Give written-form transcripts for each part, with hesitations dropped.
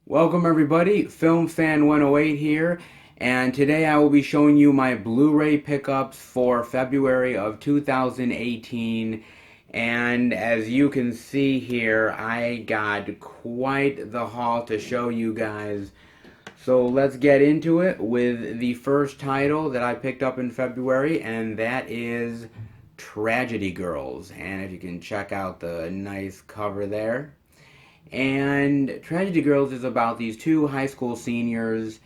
Welcome everybody, Film Fan 108 here, and today I will be showing you my Blu-ray pickups for February of 2018. And as you can see here, I got quite the haul to show you guys. So let's get into it with the first title that I picked up in February, and that is Tragedy Girls. And if you can check out the nice cover there. And Tragedy Girls is about these two high school seniors,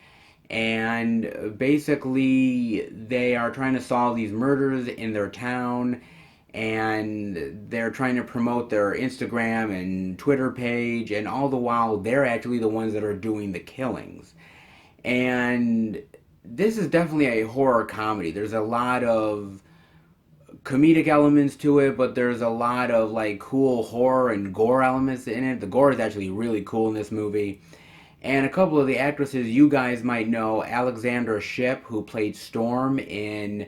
and basically they are trying to solve these murders in their town, and they're trying to promote their Instagram and Twitter page, and all the while they're actually the ones that are doing the killings. And this is definitely a horror comedy. There's a lot of comedic elements to it, but there's a lot of like cool horror and gore elements in it. The gore is actually really cool in this movie. And a couple of the actresses you guys might know, Alexandra Shipp, who played Storm in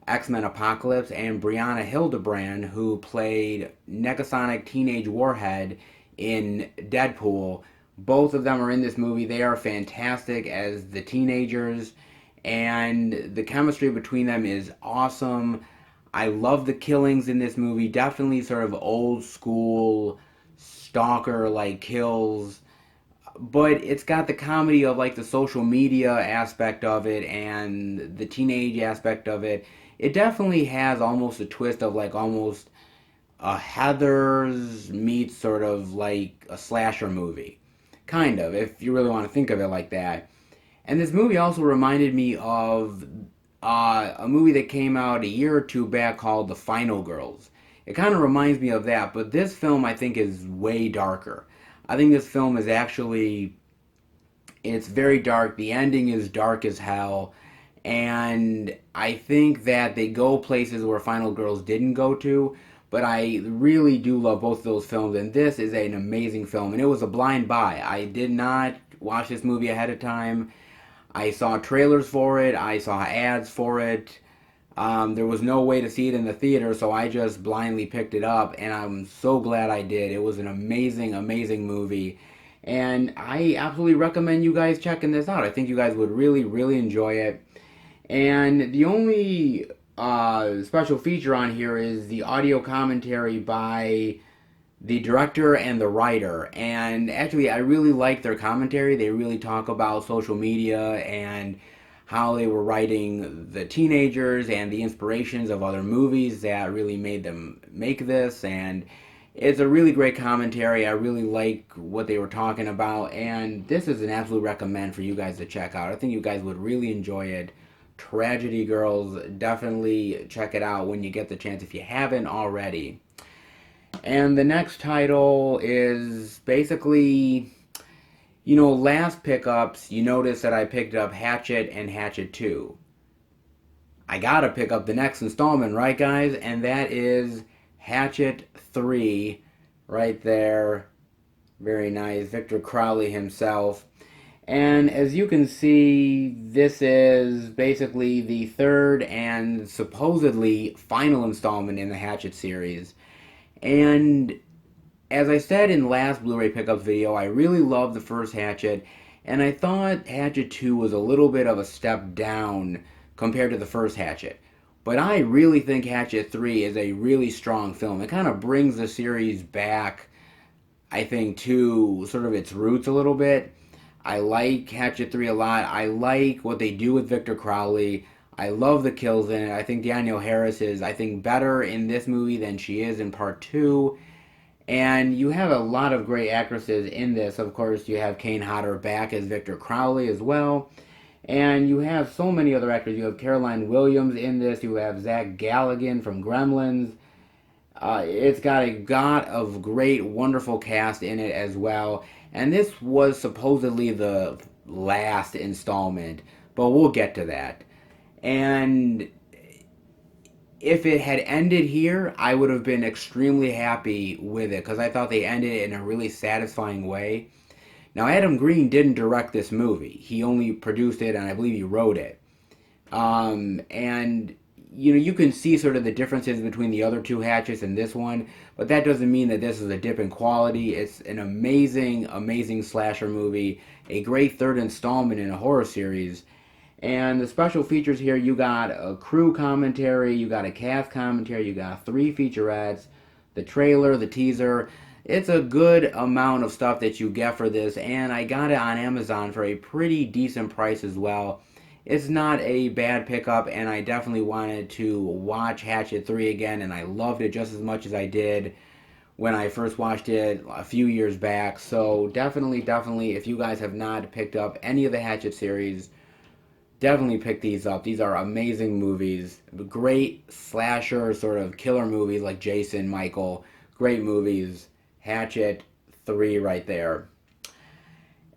X-Men Apocalypse, and Brianna Hildebrand, who played Negasonic Teenage Warhead in Deadpool. Both of them are in this movie. They are fantastic as the teenagers, and the chemistry between them is awesome. I love the killings in this movie. Definitely sort of old school stalker like kills, but it's got the comedy of like the social media aspect of it and the teenage aspect of it. It definitely has almost a twist of like almost a Heathers meets sort of like a slasher movie. Kind of, if you really want to think of it like that. And this movie also reminded me of a movie that came out a year or two back called The Final Girls. It kind of reminds me of that, but this film I think is way darker. I think this film is actually, it's very dark. The ending is dark as hell. And I think that they go places where Final Girls didn't go to. But I really do love both of those films. And this is an amazing film. And it was a blind buy. I did not watch this movie ahead of time. I saw trailers for it. I saw ads for it. There was no way to see it in the theater, so I just blindly picked it up, and I'm so glad I did. It was an amazing, amazing movie, and I absolutely recommend you guys checking this out. I think you guys would really, really enjoy it. And the only special feature on here is the audio commentary by the director and the writer. And actually, I really like their commentary. They really talk about social media and how they were writing the teenagers and the inspirations of other movies that really made them make this. And it's a really great commentary. I really like what they were talking about. And this is an absolute recommend for you guys to check out. I think you guys would really enjoy it. Tragedy Girls, definitely check it out when you get the chance if you haven't already. And the next title is basically, last pickups, you notice that I picked up Hatchet and Hatchet 2. I gotta pick up the next installment, right guys? And that is Hatchet 3, right there. Very nice. Victor Crowley himself. And as you can see, this is basically the third and supposedly final installment in the Hatchet series. And as I said in the last Blu-ray pickups video, I really loved the first Hatchet, and I thought Hatchet 2 was a little bit of a step down compared to the first Hatchet. But I really think Hatchet 3 is a really strong film. It kind of brings the series back, I think, to sort of its roots a little bit. I like Hatchet 3 a lot. I like what they do with Victor Crowley. I love the kills in it. I think Danielle Harris is, I think, better in this movie than she is in part 2. And you have a lot of great actresses in this. Of course, you have Kane Hodder back as Victor Crowley as well. And you have so many other actors. You have Caroline Williams in this. You have Zach Galligan from Gremlins. It's got a lot of great, wonderful cast in it as well. And this was supposedly the last installment, but we'll get to that. And if it had ended here, I would have been extremely happy with it because I thought they ended it in a really satisfying way. Now, Adam Green didn't direct this movie. He only produced it, and I believe he wrote it. And you can see sort of the differences between the other two hatchets and this one, but that doesn't mean that this is a dip in quality. It's an amazing, amazing slasher movie, a great third installment in a horror series. And the special features here, you got a crew commentary, you got a cast commentary, you got 3 featurettes, the trailer, the teaser. It's a good amount of stuff that you get for this, and I got it on Amazon for a pretty decent price as well. It's not a bad pickup, and I definitely wanted to watch Hatchet 3 again, and I loved it just as much as I did when I first watched it a few years back. So definitely, definitely, if you guys have not picked up any of the Hatchet series, definitely pick these up. These are amazing movies. Great slasher sort of killer movies like Jason, Michael. Great movies. Hatchet 3 right there.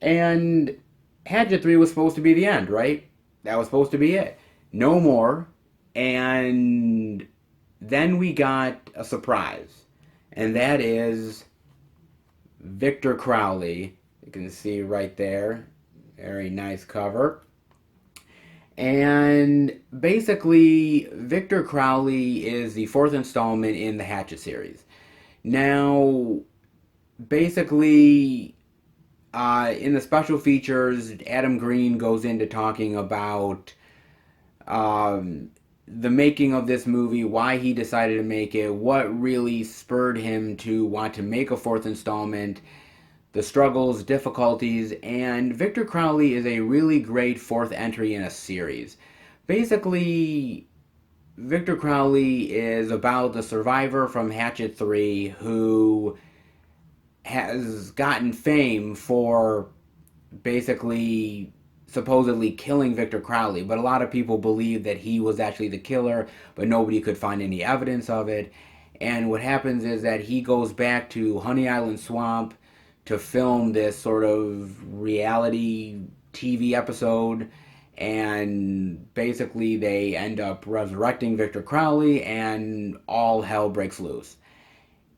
And Hatchet 3 was supposed to be the end, right? That was supposed to be it. No more. And then we got a surprise. And that is Victor Crowley. You can see right there. Very nice cover. And basically, Victor Crowley is the 4th installment in the Hatchet series. Now, basically, in the special features, Adam Green goes into talking about the making of this movie, why he decided to make it, what really spurred him to want to make a 4th installment, the struggles, difficulties, and Victor Crowley is a really great 4th entry in a series. Basically, Victor Crowley is about the survivor from Hatchet 3 who has gotten fame for basically supposedly killing Victor Crowley, but a lot of people believe that he was actually the killer, but nobody could find any evidence of it. And what happens is that he goes back to Honey Island Swamp to film this sort of reality TV episode, and basically they end up resurrecting Victor Crowley and all hell breaks loose.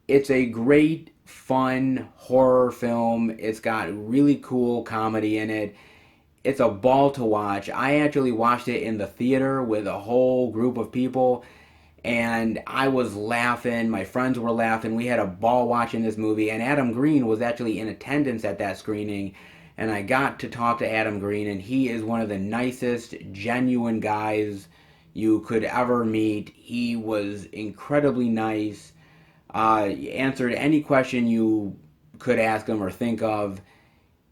It's a great, fun horror film. It's got really cool comedy in it. It's a ball to watch. I actually watched it in the theater with a whole group of people, and I was laughing. My friends were laughing. We had a ball watching this movie, and Adam Green was actually in attendance at that screening, and I got to talk to Adam Green, and he is one of the nicest, genuine guys you could ever meet. He was incredibly nice. Answered any question you could ask him or think of.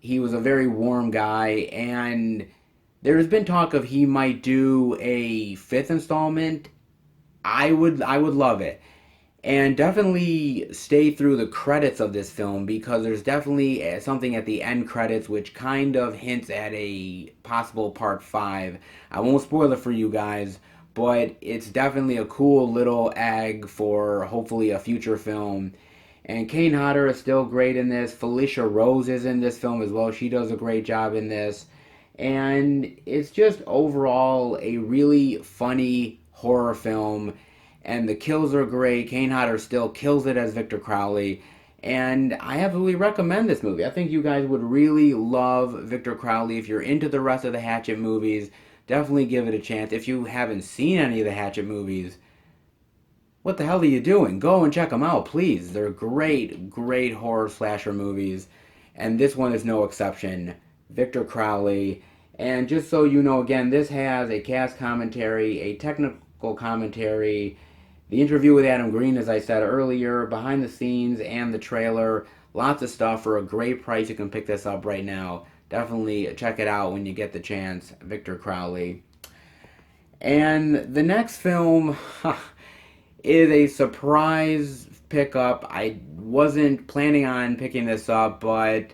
He was a very warm guy, and there's been talk of he might do a 5th installment. I would love it. And definitely stay through the credits of this film, because there's definitely something at the end credits which kind of hints at a possible part 5. I won't spoil it for you guys, but it's definitely a cool little egg for hopefully a future film. And Kane Hodder is still great in this. Felicia Rose is in this film as well. She does a great job in this. And it's just overall a really funny horror film. And the kills are great. Kane Hodder still kills it as Victor Crowley. And I absolutely recommend this movie. I think you guys would really love Victor Crowley. If you're into the rest of the Hatchet movies, definitely give it a chance. If you haven't seen any of the Hatchet movies, what the hell are you doing? Go and check them out, please. They're great, great horror slasher movies. And this one is no exception. Victor Crowley. And just so you know, again, this has a cast commentary, a technical commentary, the interview with Adam Green, as I said earlier, behind the scenes, and the trailer. Lots of stuff for a great price. You can pick this up right now. Definitely check it out when you get the chance. Victor Crowley. And the next film is a surprise pickup. I wasn't planning on picking this up, but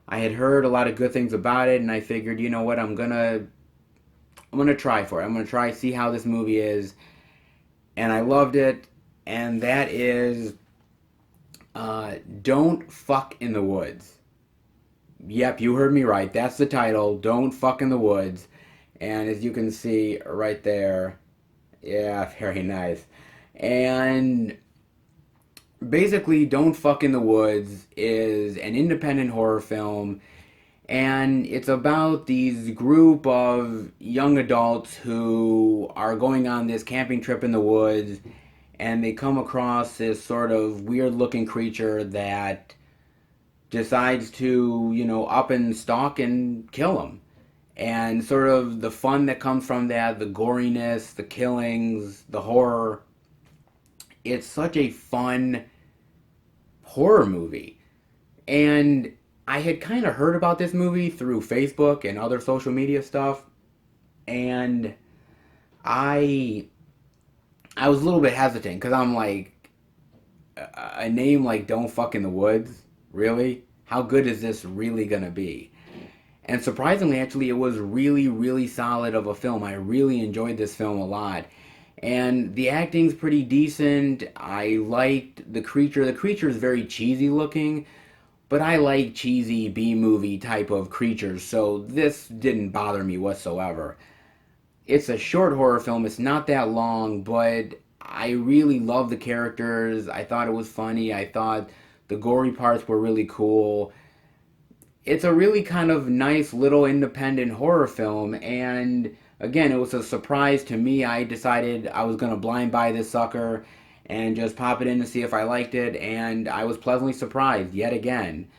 I had heard a lot of good things about it, and I figured, you know what, I'm gonna try for it. I'm gonna try see how this movie is, and I loved it. And that is Don't Fuck in the Woods. Yep, you heard me right. That's the title. Don't Fuck in the Woods. And as you can see right there, yeah, very nice. And basically, Don't Fuck in the Woods is an independent horror film. And it's about these group of young adults who are going on this camping trip in the woods, and they come across this sort of weird looking creature that decides to, up and stalk and kill them. And sort of the fun that comes from that, the goriness, the killings, the horror. It's such a fun horror movie. And I had kind of heard about this movie through Facebook and other social media stuff, and I I was a little bit hesitant because I'm like, a name like Don't Fuck in the Woods, really? How good is this really gonna be? And surprisingly, actually, it was really, really solid of a film. I really enjoyed this film a lot. And the acting's pretty decent. I liked the creature. The creature is very cheesy looking, but I like cheesy B movie type of creatures, so this didn't bother me whatsoever. It's a short horror film, it's not that long, but I really love the characters. I thought it was funny. I thought the gory parts were really cool. It's a really kind of nice little independent horror film, and again, it was a surprise to me. I decided I was going to blind buy this sucker and just pop it in to see if I liked it, and I was pleasantly surprised yet again.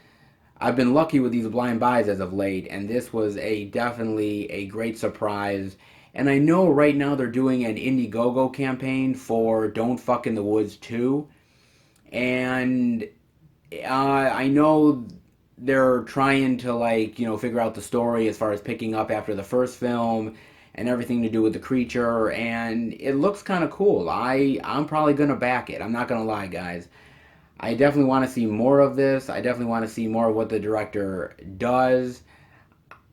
I've been lucky with these blind buys as of late, and this was a definitely a great surprise. And I know right now they're doing an Indiegogo campaign for Don't Fuck in the Woods 2, and I know they're trying to, like, figure out the story as far as picking up after the first film and everything to do with the creature, and it looks kind of cool. I'm probably gonna back it. I'm not gonna lie, guys. I definitely want to see more of this. I definitely want to see more of what the director does.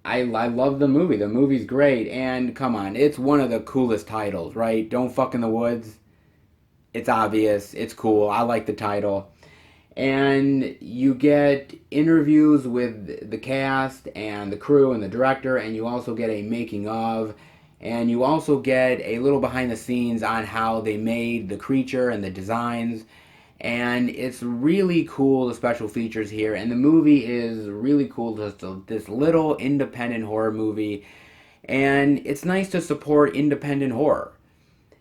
I love the movie. The movie's great, and come on, it's one of the coolest titles, right? Don't Fuck in the Woods. It's obvious. It's cool. I like the title. And you get interviews with the cast and the crew and the director, and you also get a making of, and you also get a little behind the scenes on how they made the creature and the designs. And it's really cool, the special features here, and the movie is really cool. Just this little independent horror movie, and it's nice to support independent horror.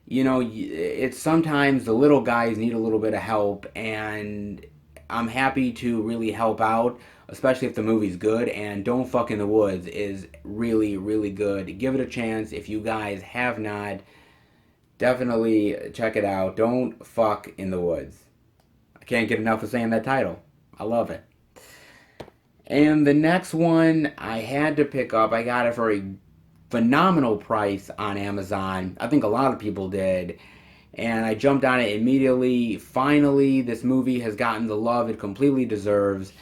It's sometimes the little guys need a little bit of help, and I'm happy to really help out, especially if the movie's good. And Don't Fuck in the Woods is really, really good. Give it a chance if you guys have not. Definitely check it out. Don't Fuck in the Woods. I can't get enough of saying that title. I love it. And the next one I had to pick up, I got it for a phenomenal price on Amazon. I think a lot of people did. And I jumped on it immediately. Finally, this movie has gotten the love it completely deserves.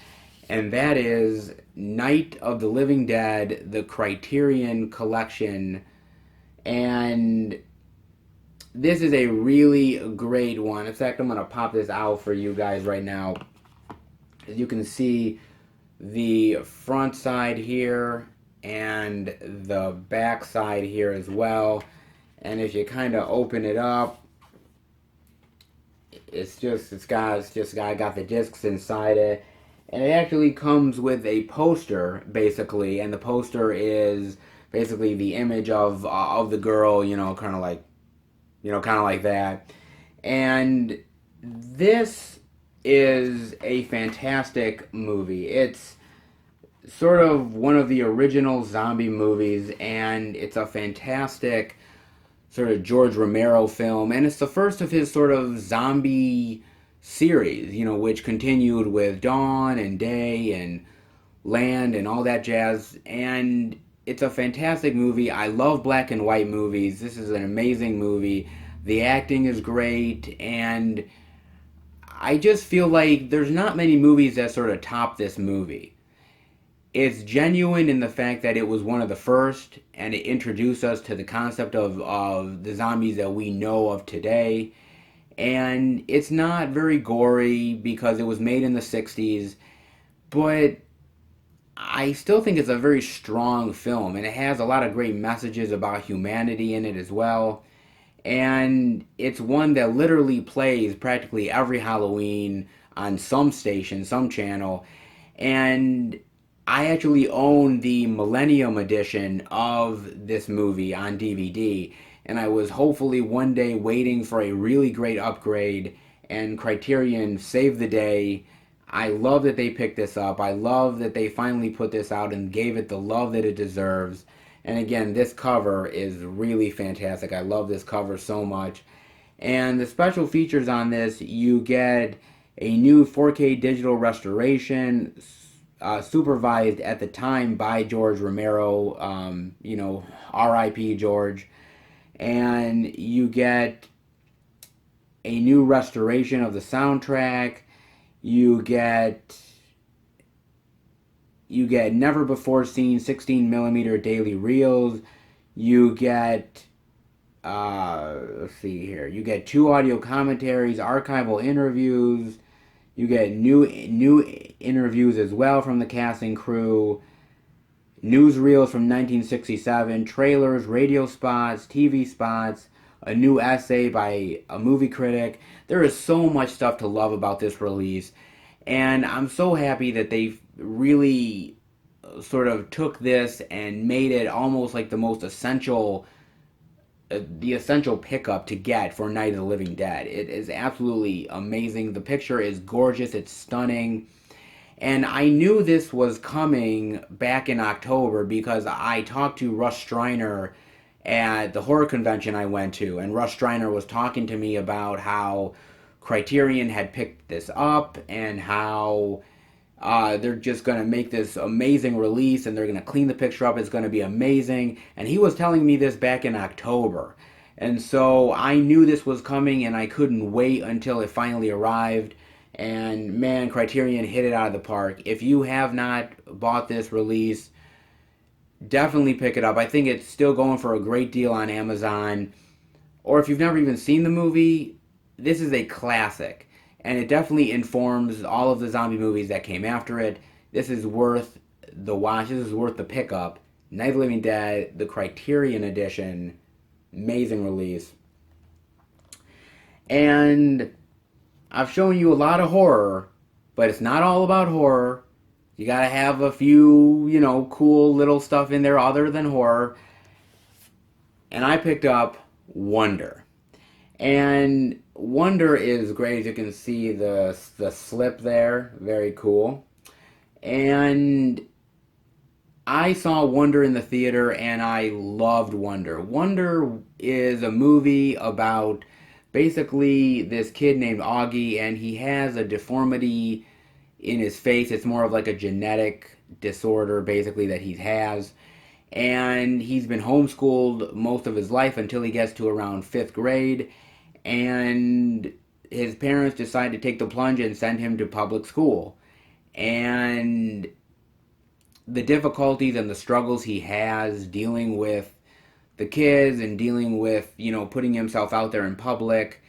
And that is Night of the Living Dead, the Criterion Collection. And this is a really great one. In fact, I'm going to pop this out for you guys right now. As you can see, the front side here and the back side here as well. And if you kind of open it up, I got the discs inside it. And it actually comes with a poster, basically. And the poster is basically the image of the girl, kind of like that. And this is a fantastic movie. It's sort of one of the original zombie movies, and it's a fantastic sort of George Romero film, and it's the first of his sort of zombie series, which continued with Dawn and Day and Land and all that jazz. And it's a fantastic movie. I love black and white movies. This is an amazing movie. The acting is great, and I just feel like there's not many movies that sort of top this movie. It's genuine in the fact that it was one of the first, and it introduced us to the concept of the zombies that we know of today. And it's not very gory because it was made in the 60s, but I still think it's a very strong film, and it has a lot of great messages about humanity in it as well. And it's one that literally plays practically every Halloween on some station, some channel. And I actually own the Millennium Edition of this movie on DVD, and I was hopefully one day waiting for a really great upgrade, and Criterion saved the day. I love that they picked this up. I love that they finally put this out and gave it the love that it deserves. And again, this cover is really fantastic. I love this cover so much. And the special features on this, you get a new 4K digital restoration, supervised at the time by George Romero, R.I.P. George. And you get a new restoration of the soundtrack. You get never before seen 16 millimeter daily reels. You get let's see here. You get 2 audio commentaries, archival interviews. You get new interviews as well from the cast and crew. Newsreels from 1967, trailers, radio spots, TV spots, a new essay by a movie critic. There is so much stuff to love about this release, and I'm so happy that they really sort of took this and made it almost like the most essential the essential pickup to get for Night of the Living Dead. It is absolutely amazing. The picture is gorgeous. It's stunning. And I knew this was coming back in October because I talked to Russ Streiner at the horror convention I went to, and Russ Streiner was talking to me about how Criterion had picked this up and how they're just going to make this amazing release and they're going to clean the picture up. It's going to be amazing. And he was telling me this back in October. And so I knew this was coming and I couldn't wait until it finally arrived. And man, Criterion hit it out of the park. If you have not bought this release, definitely pick it up. I think it's still going for a great deal on Amazon. Or if you've never even seen the movie, this is a classic. And it definitely informs all of the zombie movies that came after it. This is worth the watch. This is worth the pickup. Night of the Living Dead, the Criterion Edition. Amazing release. And I've shown you a lot of horror, but it's not all about horror. You gotta have a few, cool little stuff in there other than horror. And I picked up Wonder. And Wonder is great. As you can see the slip there. Very cool. And I saw Wonder in the theater and I loved Wonder. Wonder is a movie about basically this kid named Augie, and he has a deformity in his face. It's more of like a genetic disorder basically that he has. And he's been homeschooled most of his life until he gets to around 5th grade. And his parents decide to take the plunge and send him to public school. And the difficulties and the struggles he has dealing with the kids and dealing with, putting himself out there in public,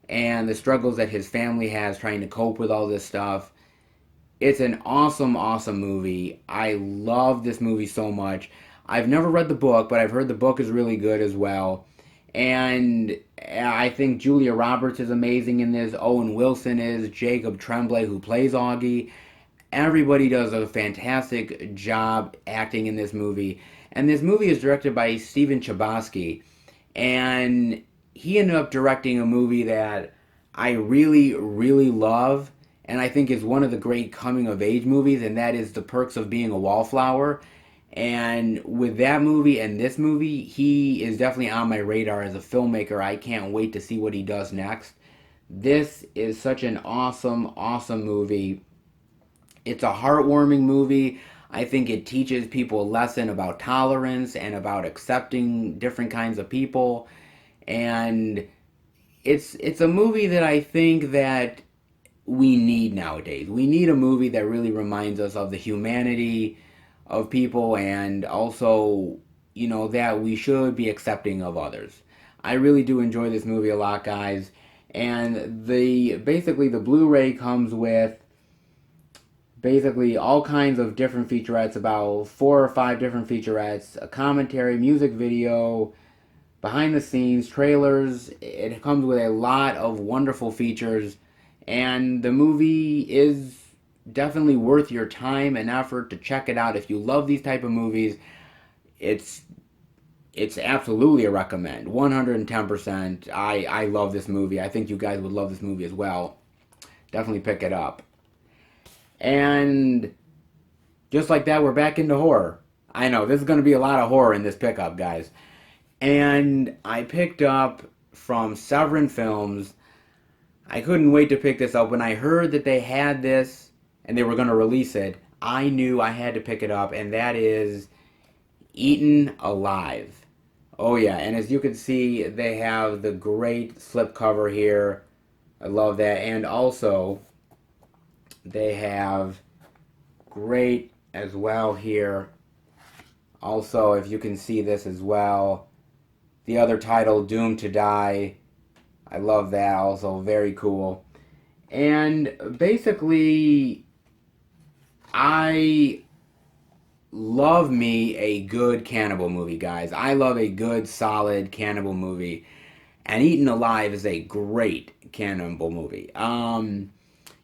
and the struggles that his family has trying to cope with all this stuff. It's an awesome, awesome movie. I love this movie so much. I've never read the book, but I've heard the book is really good as well. And I think Julia Roberts is amazing in this. Owen Wilson is. Jacob Tremblay, who plays Augie. Everybody does a fantastic job acting in this movie. And this movie is directed by Steven Chbosky. And he ended up directing a movie that I really, really love. And I think is one of the great coming-of-age movies. And that is The Perks of Being a Wallflower. And with that movie and this movie, he is definitely on my radar as a filmmaker. I can't wait to see what he does next. This is such an awesome, awesome movie. It's a heartwarming movie. I think it teaches people a lesson about tolerance and about accepting different kinds of people. And it's a movie that I think that we need nowadays. We need a movie that really reminds us of the humanity of people, and also, that we should be accepting of others. I really do enjoy this movie a lot, guys. And basically the Blu-ray comes with basically all kinds of different featurettes, about 4 or 5 different featurettes, a commentary, music video, behind the scenes, trailers. It comes with a lot of wonderful features, and the movie is definitely worth your time and effort to check it out. If you love these type of movies, it's it's absolutely a recommend. 110%. I love this movie. I think you guys would love this movie as well. Definitely pick it up. And just like that, we're back into horror. I know this is going to be a lot of horror in this pickup, guys. And I picked up from Severin Films. I couldn't wait to pick this up. When I heard that they had this and they were going to release it, I knew I had to pick it up, and that is Eaten Alive. Oh yeah, and as you can see, they have the great slipcover here. I love that. And also, they have great as well here. Also, if you can see this as well, the other title, Doomed to Die. I love that also, very cool. And basically, I love me a good cannibal movie, guys. I love a good, solid cannibal movie. And Eaten Alive is a great cannibal movie.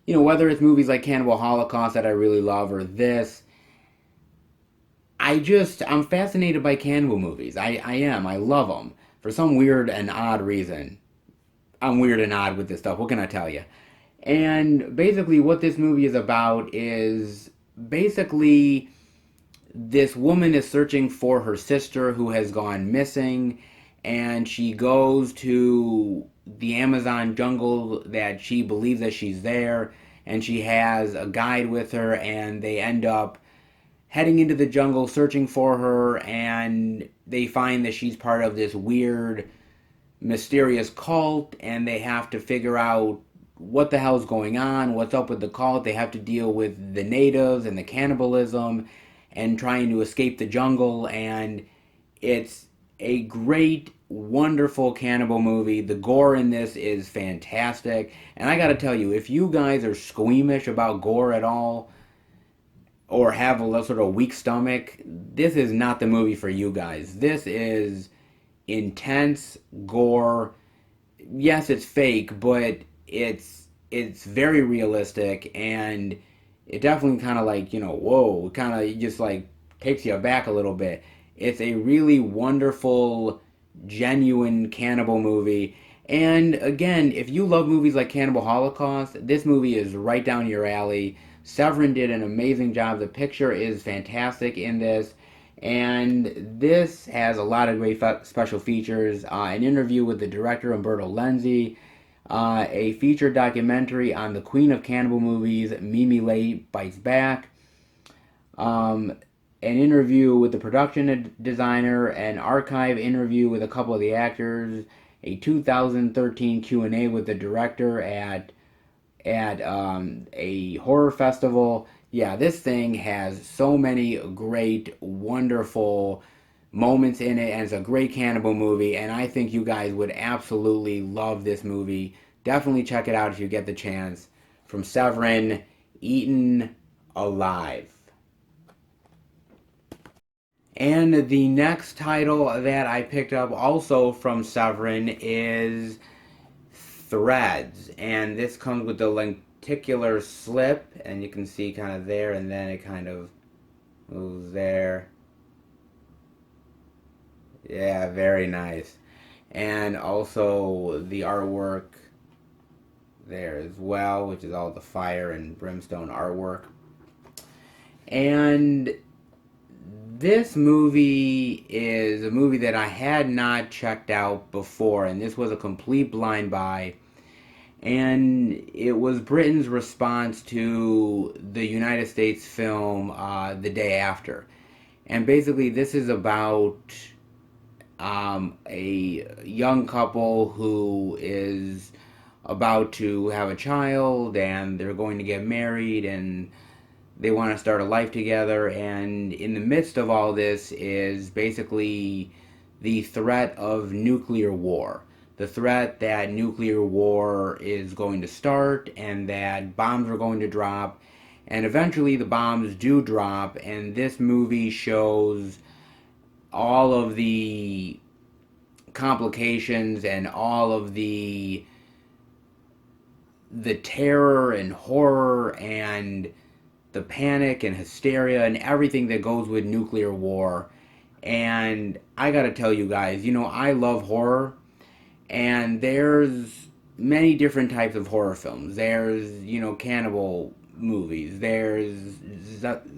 Whether it's movies like Cannibal Holocaust that I really love or this, I'm fascinated by cannibal movies. I am. I love them. For some weird and odd reason. I'm weird and odd with this stuff. What can I tell you? And basically, what this movie is about is basically this woman is searching for her sister who has gone missing, and she goes to the Amazon jungle that she believes that she's there, and she has a guide with her, and they end up heading into the jungle searching for her, and they find that she's part of this weird, mysterious cult, and they have to figure out what the hell's going on, what's up with the cult. They have to deal with the natives and the cannibalism and trying to escape the jungle, and it's a great, wonderful cannibal movie. The gore in this is fantastic, and I gotta tell you, if you guys are squeamish about gore at all, or have a sort of weak stomach, this is not the movie for you guys. This is intense gore. Yes, it's fake, but it's very realistic, and it definitely kind of like, whoa, kind of just like takes you aback a little bit. It's a really wonderful, genuine cannibal movie. And again, if you love movies like Cannibal Holocaust, this movie is right down your alley. Severin did an amazing job. The picture is fantastic in this. And this has a lot of great special features. An interview with the director, Umberto Lenzi. A feature documentary on the Queen of Cannibal movies, Mimi Lay Bites Back. An interview with the production designer. An archive interview with a couple of the actors. A 2013 Q&A with the director at a horror festival. Yeah, this thing has so many great, wonderful moments in it, and it's a great cannibal movie, and I think you guys would absolutely love this movie. Definitely check it out if you get the chance. From Severin, Eaten Alive. And the next title that I picked up also from Severin is Threads, and this comes with the lenticular slip, and you can see kind of there, and then it kind of moves there. Yeah, very nice. And also the artwork there as well, which is all the fire and brimstone artwork. And this movie is a movie that I had not checked out before, and this was a complete blind buy. And it was Britain's response to the United States film The Day After. And basically, this is about a young couple who is about to have a child, and they're going to get married, and they want to start a life together. And in the midst of all this is basically the threat of nuclear war. The threat that nuclear war is going to start, and that bombs are going to drop, and eventually the bombs do drop, and this movie shows all of the complications and all of the terror and horror and the panic and hysteria and everything that goes with nuclear war. And I gotta tell you guys, I love horror, and there's many different types of horror films. There's, cannibal movies, there's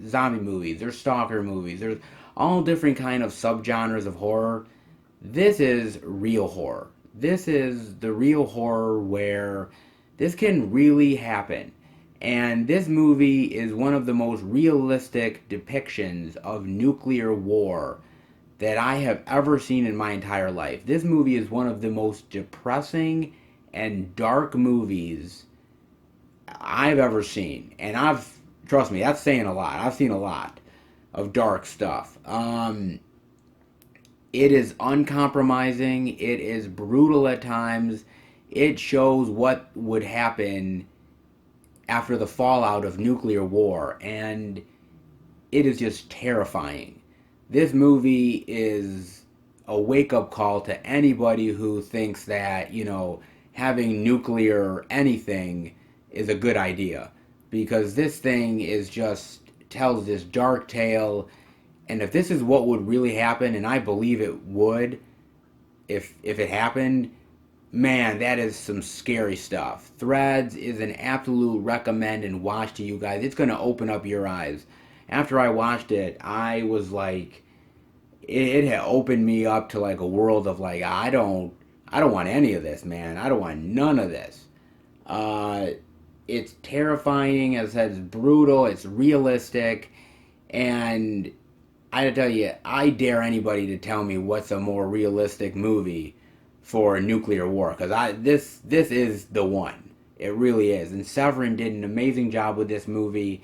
zombie movies, there's stalker movies, there's all different kind of subgenres of horror. This is real horror. This is the real horror where this can really happen. And this movie is one of the most realistic depictions of nuclear war that I have ever seen in my entire life. This movie is one of the most depressing and dark movies I've ever seen. And trust me, that's saying a lot. I've seen a lot of dark stuff. It is uncompromising. It is brutal at times. It shows what would happen after the fallout of nuclear war, and it is just terrifying. This movie is a wake-up call to anybody who thinks that, having nuclear anything is a good idea, because this thing is just tells this dark tale. And if this is what would really happen, and I believe it would, if it happened, man, that is some scary stuff. Threads is an absolute recommend and watch to you guys. It's going to open up your eyes. After I watched it, I was like, it had opened me up to like a world of like, I don't want any of this, man. I don't want none of this. It's terrifying, as I said, it's brutal, it's realistic, and I tell you, I dare anybody to tell me what's a more realistic movie for nuclear war, because this is the one. It really is. And Severin did an amazing job with this movie,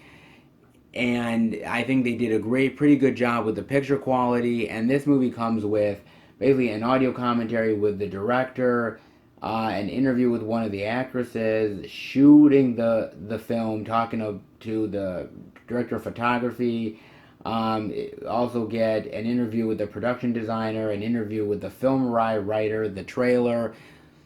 and I think they did a pretty good job with the picture quality. And this movie comes with basically an audio commentary with the director, an interview with one of the actresses shooting the film, talking to the director of photography. Also get an interview with the production designer, an interview with the film writer, the trailer.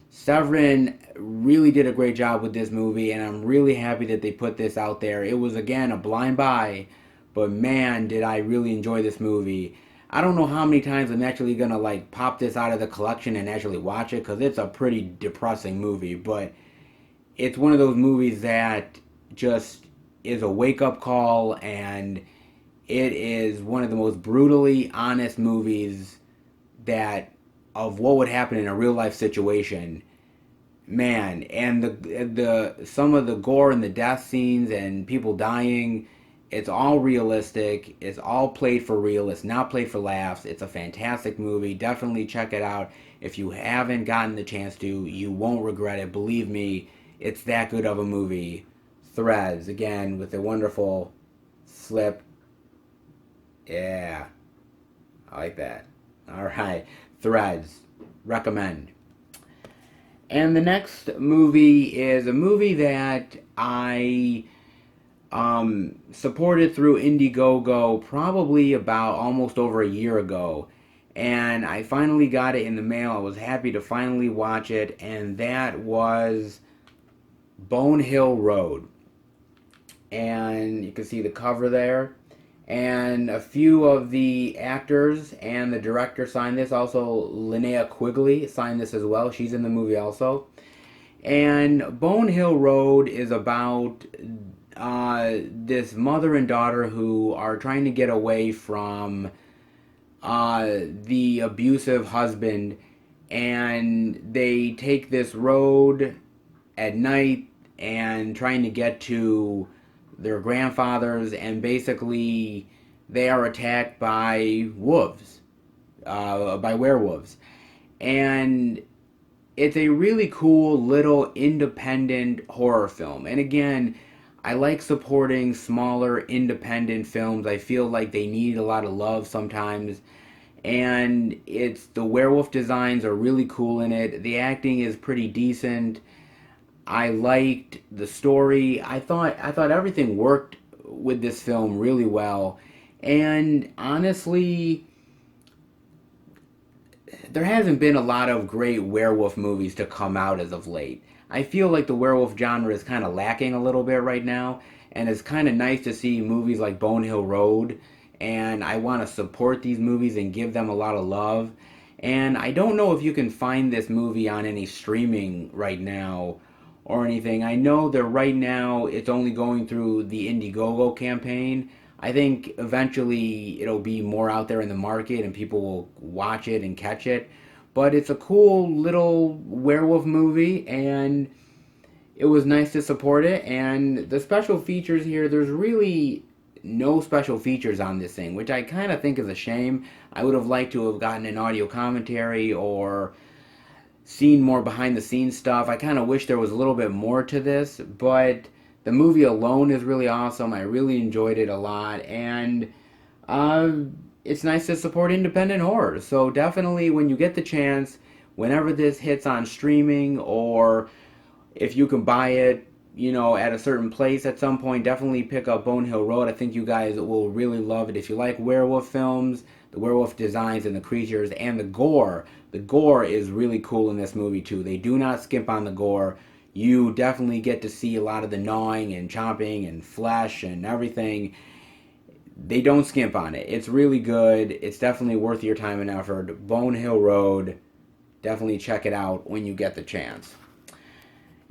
Severin really did a great job with this movie, and I'm really happy that they put this out there. It was, again, a blind buy, but man, did I really enjoy this movie. I don't know how many times I'm actually gonna like pop this out of the collection and actually watch it, because it's a pretty depressing movie, but it's one of those movies that just is a wake-up call, and it is one of the most brutally honest movies that of what would happen in a real life situation. Man, and the some of the gore and the death scenes and people dying, it's all realistic. It's all played for real. It's not played for laughs. It's a fantastic movie. Definitely check it out. If you haven't gotten the chance to, you won't regret it. Believe me, it's that good of a movie. Threads, again, with a wonderful slip. Yeah, I like that. All right, Threads, recommend. And the next movie is a movie that I supported through Indiegogo probably about almost over a year ago. And I finally got it in the mail. I was happy to finally watch it, and that was Bone Hill Road. And you can see the cover there. And a few of the actors and the director signed this. Also, Linnea Quigley signed this as well. She's in the movie also. And Bone Hill Road is about this mother and daughter who are trying to get away from the abusive husband. And they take this road at night and trying to get to their grandfathers, and basically they are attacked by wolves, by werewolves. And it's a really cool little independent horror film. And again, I like supporting smaller independent films. I feel like they need a lot of love sometimes. And the werewolf designs are really cool in it. The acting is pretty decent. I liked the story. I thought everything worked with this film really well. And honestly, there hasn't been a lot of great werewolf movies to come out as of late. I feel like the werewolf genre is kind of lacking a little bit right now. and it's kind of nice to see movies like Bone Hill Road, and I want to support these movies and give them a lot of love. And I don't know if you can find this movie on any streaming right now or anything. I know that right now it's only going through the Indiegogo campaign. I think eventually it'll be more out there in the market and people will watch it and catch it. But it's a cool little werewolf movie, and it was nice to support it. And the special features here, there's really no special features on this thing, which I kind of think is a shame. I would have liked to have gotten an audio commentary or seen more behind the scenes stuff. I kind of wish there was a little bit more to this, but the movie alone is really awesome. I really enjoyed it a lot, and uh, it's nice to support independent horror. So definitely, when you get the chance, whenever this hits on streaming, or if you can buy it, at a certain place at some point, definitely pick up Bone Hill Road. I think you guys will really love it. If you like werewolf films, the werewolf designs and the creatures and the gore. The gore is really cool in this movie too. They do not skimp on the gore. You definitely get to see a lot of the gnawing and chomping and flesh and everything. They don't skimp on it. It's really good. It's definitely worth your time and effort. Bone Hill Road. Definitely check it out when you get the chance.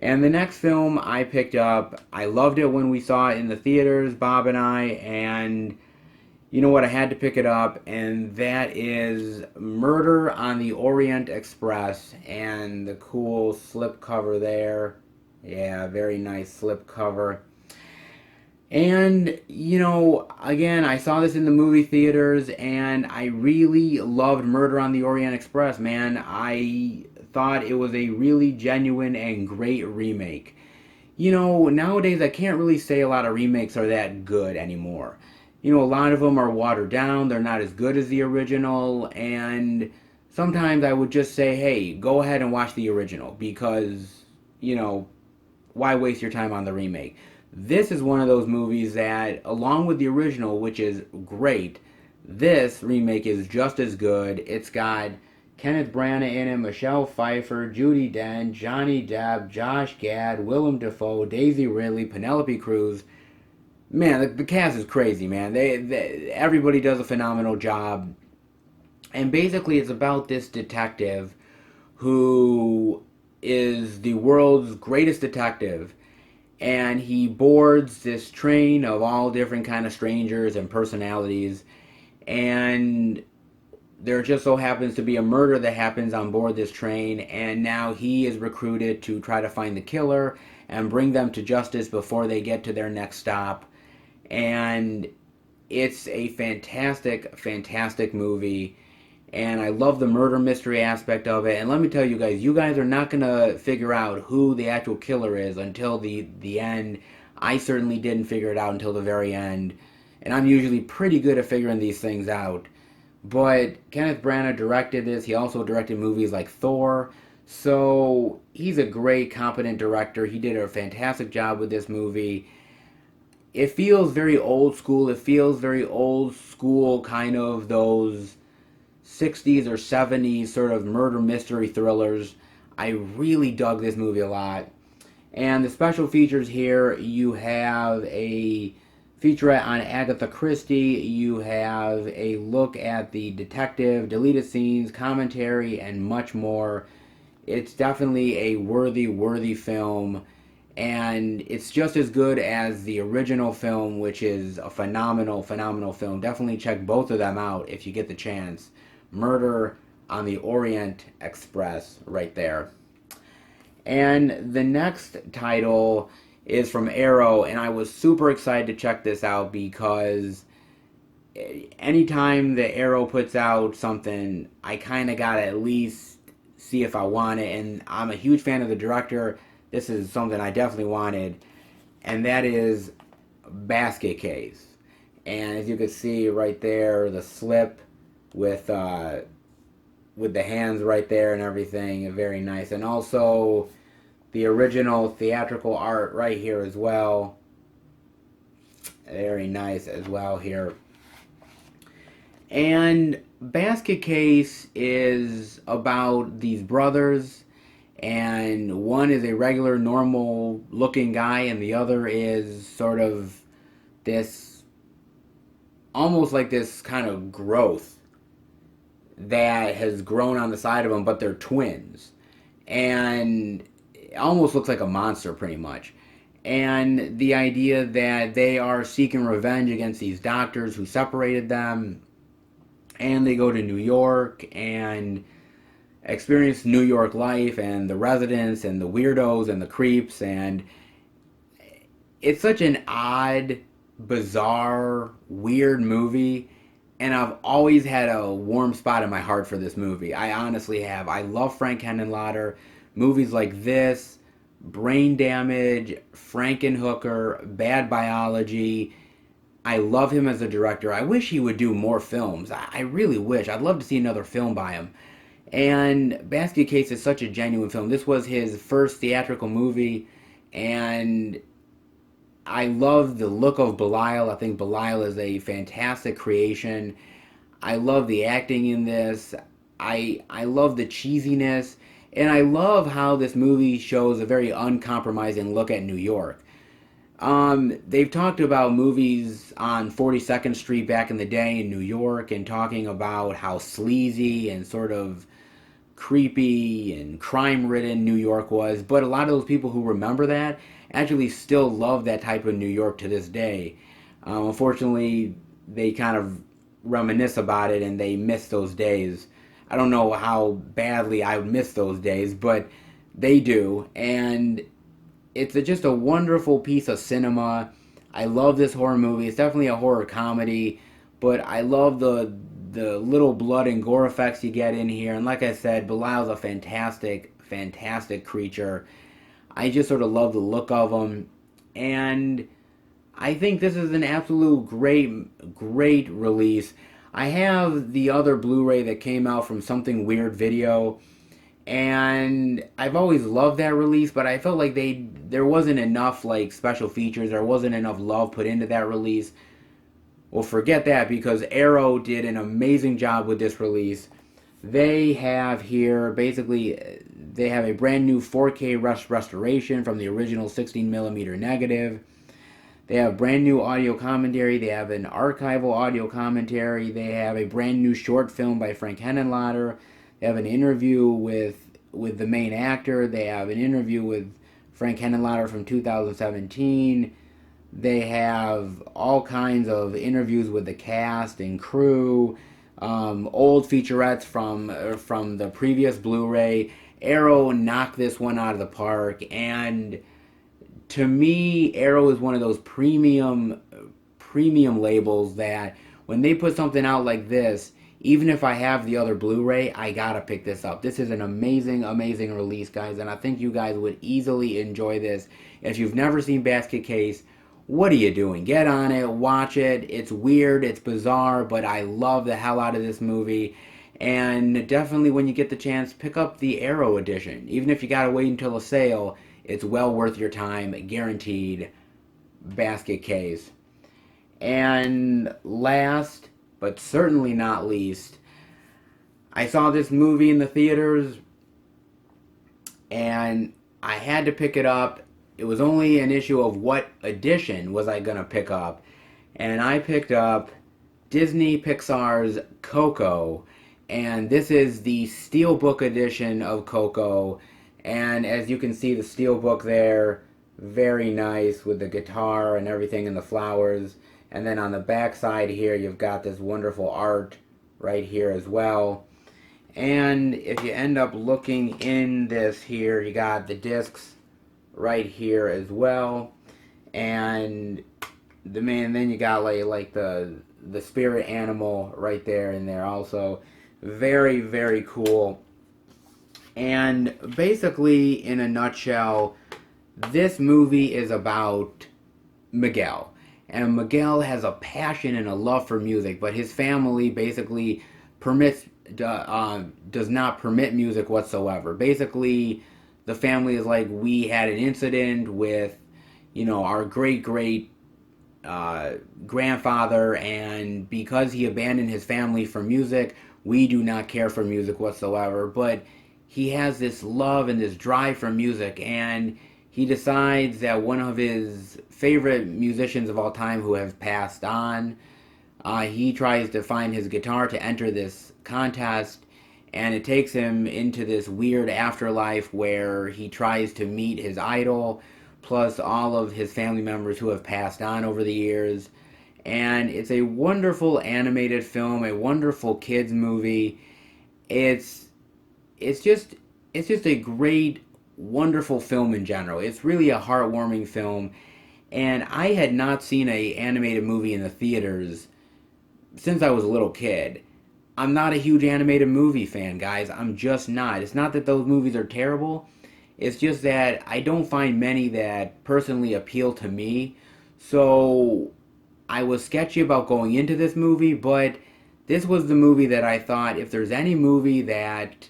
And the next film I picked up, I loved it when we saw it in the theaters, Bob and I, and you know what, I had to pick it up, and that is Murder on the Orient Express, and the cool slip cover there. Yeah, very nice slip cover. And, again, I saw this in the movie theaters, and I really loved Murder on the Orient Express, man. I thought it was a really genuine and great remake. Nowadays I can't really say a lot of remakes are that good anymore. A lot of them are watered down, they're not as good as the original, and sometimes I would just say, hey, go ahead and watch the original, because, why waste your time on the remake? This is one of those movies that, along with the original, which is great, this remake is just as good. It's got Kenneth Branagh in it, Michelle Pfeiffer, Judi Dench, Johnny Depp, Josh Gad, Willem Dafoe, Daisy Ridley, Penelope Cruz. Man, the cast is crazy, man. Everybody does a phenomenal job. And basically it's about this detective who is the world's greatest detective, and he boards this train of all different kind of strangers and personalities, and there just so happens to be a murder that happens on board this train, and now he is recruited to try to find the killer and bring them to justice before they get to their next stop. And it's a fantastic, fantastic movie, and I love the murder mystery aspect of it. And let me tell you guys are not going to figure out who the actual killer is until the end. I certainly didn't figure it out until the very end, and I'm usually pretty good at figuring these things out. But Kenneth Branagh directed this. He also directed movies like Thor. So he's a great, competent director. He did a fantastic job with this movie. It feels very old school. It feels very old school, kind of those 60s or 70s sort of murder mystery thrillers. I really dug this movie a lot. And the special features here, you have a featurette on Agatha Christie, you have a look at the detective, deleted scenes, commentary, and much more. It's definitely a worthy film, and it's just as good as the original film, which is a phenomenal film. Definitely check both of them out if you get the chance. Murder on the Orient Express, right there. And the next title is from Arrow, and I was super excited to check this out because anytime the Arrow puts out something, I kind of gotta at least see if I want it, and I'm a huge fan of the director. This is something I definitely wanted, and that is Basket Case. And as you can see right there, the slip with the hands right there and everything, very nice. And also the original theatrical art right here as well, very nice as well here. And Basket Case is about these brothers, and one is a regular, normal looking guy, and the other is sort of this, almost like this kind of growth that has grown on the side of them, but they're twins. And it almost looks like a monster, pretty much. And the idea that they are seeking revenge against these doctors who separated them, and they go to New York and experience New York life and the residents and the weirdos and the creeps. And it's such an odd, bizarre, weird movie, and I've always had a warm spot in my heart for this movie. I honestly have. I love Frank Henenlotter. Movies like this, Brain Damage, Frankenhooker, Bad Biology. I love him as a director. I wish he would do more films. I really wish. I'd love to see another film by him. And Basket Case is such a genuine film. This was his first theatrical movie, and I love the look of Belial. I think Belial is a fantastic creation. I love the acting in this. I love the cheesiness. And I love how this movie shows a very uncompromising look at New York. They've talked about movies on 42nd Street back in the day in New York, and talking about how sleazy and sort of creepy and crime-ridden New York was. But a lot of those people who remember that actually still love that type of New York to this day. Unfortunately, they kind of reminisce about it and they miss those days. I don't know how badly I miss those days, but they do. And it's just a wonderful piece of cinema. I love this horror movie. It's definitely a horror comedy, but I love the little blood and gore effects you get in here. And like I said, Belial's a fantastic, fantastic creature. I just sort of love the look of him. And I think this is an absolute great release. I have the other Blu-ray that came out from Something Weird Video, and I've always loved that release, but I felt like there wasn't enough like special features, there wasn't enough love put into that release. Well, forget that, because Arrow did an amazing job with this release. They have here, basically, they have a brand new 4K restoration from the original 16mm negative. They have brand new audio commentary. They have an archival audio commentary. They have a brand new short film by Frank Henenlotter. They have an interview with the main actor. They have an interview with Frank Henenlotter from 2017. They have all kinds of interviews with the cast and crew, old featurettes from the previous Blu-ray. Arrow knocked this one out of the park, and to me, Arrow is one of those premium labels that when they put something out like this, even if I have the other Blu-ray, I gotta pick this up. This is an amazing release, guys, and I think you guys would easily enjoy this. If you've never seen Basket Case, what are you doing? Get on it, watch it. It's weird, it's bizarre, but I love the hell out of this movie. And definitely, when you get the chance, pick up the Arrow edition. Even if you gotta wait until a sale, it's well worth your time, guaranteed. Basket Case. And last, but certainly not least, I saw this movie in the theaters, and I had to pick it up. It was only an issue of what edition was I going to pick up. And I picked up Disney Pixar's Coco. And this is the Steelbook edition of Coco. And as you can see, the Steelbook there, very nice with the guitar and everything and the flowers. And then on the back side here, you've got this wonderful art right here as well. And if you end up looking in this here, you got the discs right here as well. And then you got like the spirit animal right there and there also. Very cool. And basically, in a nutshell, this movie is about Miguel. And Miguel has a passion and a love for music, but his family basically does not permit music whatsoever. Basically, the family is like, we had an incident with, our great grandfather, and because he abandoned his family for music, we do not care for music whatsoever. But he has this love and this drive for music, and he decides that one of his favorite musicians of all time who have passed on, he tries to find his guitar to enter this contest, and it takes him into this weird afterlife where he tries to meet his idol, plus all of his family members who have passed on over the years. And it's a wonderful animated film, a wonderful kids movie. It's it's just it's just a great, wonderful film in general. It's really a heartwarming film, and I had not seen a animated movie in the theaters since I was a little kid. I'm not a huge animated movie fan, guys. I'm just not. It's not that those movies are terrible. It's just that I don't find many that personally appeal to me. So I was sketchy about going into this movie, but this was the movie that I thought, if there's any movie that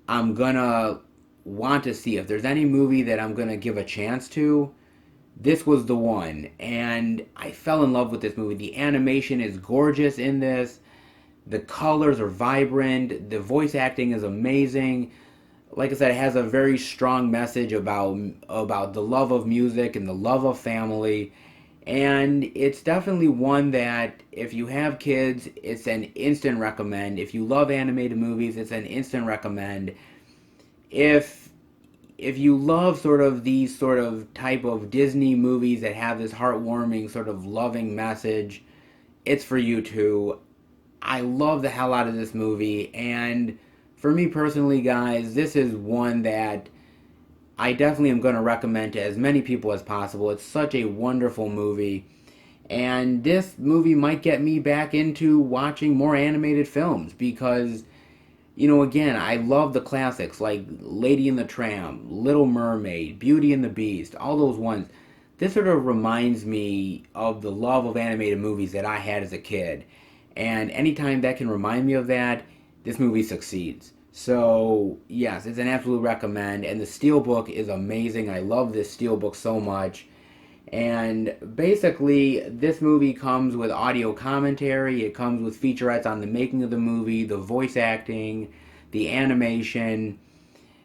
I'm gonna want to see, if there's any movie that I'm gonna give a chance to, this was the one. And I fell in love with this movie. The animation is gorgeous in this. The colors are vibrant. The voice acting is amazing. Like I said, it has a very strong message about the love of music and the love of family. And it's definitely one that if you have kids, it's an instant recommend. If you love animated movies, it's an instant recommend. If you love sort of these sort of type of Disney movies that have this heartwarming sort of loving message, it's for you too. I love the hell out of this movie, and for me personally, guys, this is one that I definitely am going to recommend to as many people as possible. It's such a wonderful movie, and this movie might get me back into watching more animated films because, again, I love the classics like Lady and the Tramp, Little Mermaid, Beauty and the Beast, all those ones. This sort of reminds me of the love of animated movies that I had as a kid. And anytime that can remind me of that, this movie succeeds. So, yes, it's an absolute recommend. And the Steelbook is amazing. I love this Steelbook so much. And basically, this movie comes with audio commentary. It comes with featurettes on the making of the movie, the voice acting, the animation,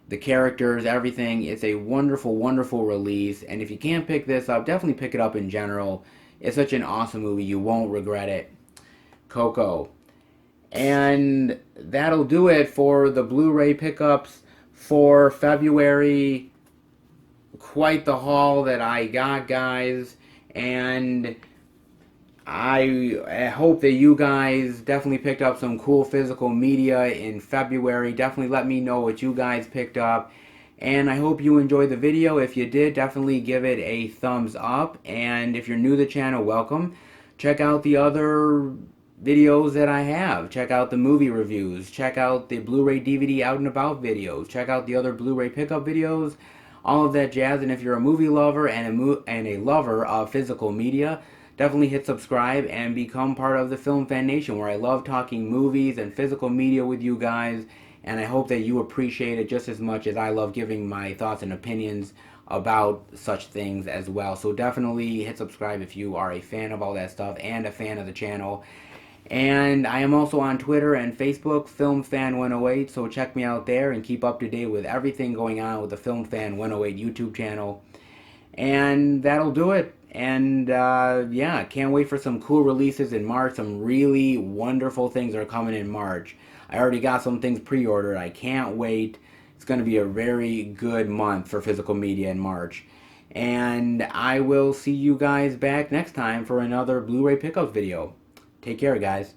the characters, everything. It's a wonderful, wonderful release. And if you can't pick this up, definitely pick it up in general. It's such an awesome movie. You won't regret it. Coco. And that'll do it for the Blu-ray pickups for February. Quite the haul that I got, guys. And I hope that you guys definitely picked up some cool physical media in February. Definitely let me know what you guys picked up. And I hope you enjoyed the video. If you did, definitely give it a thumbs up. And if you're new to the channel, welcome. Check out the other videos that I have. Check out the movie reviews. Check out the Blu-ray DVD out and about videos. Check out the other Blu-ray pickup videos. All of that jazz. And if you're a movie lover and a lover of physical media, definitely hit subscribe and become part of the Film Fan Nation, where I love talking movies and physical media with you guys. And I hope that you appreciate it just as much as I love giving my thoughts and opinions about such things as well. So definitely hit subscribe if you are a fan of all that stuff and a fan of the channel. And I am also on Twitter and Facebook, FilmFan108, so check me out there and keep up to date with everything going on with the FilmFan108 YouTube channel. And that'll do it. And yeah, can't wait for some cool releases in March. Some really wonderful things are coming in March. I already got some things pre-ordered. I can't wait. It's going to be a very good month for physical media in March. And I will see you guys back next time for another Blu-ray pickups video. Take care, guys.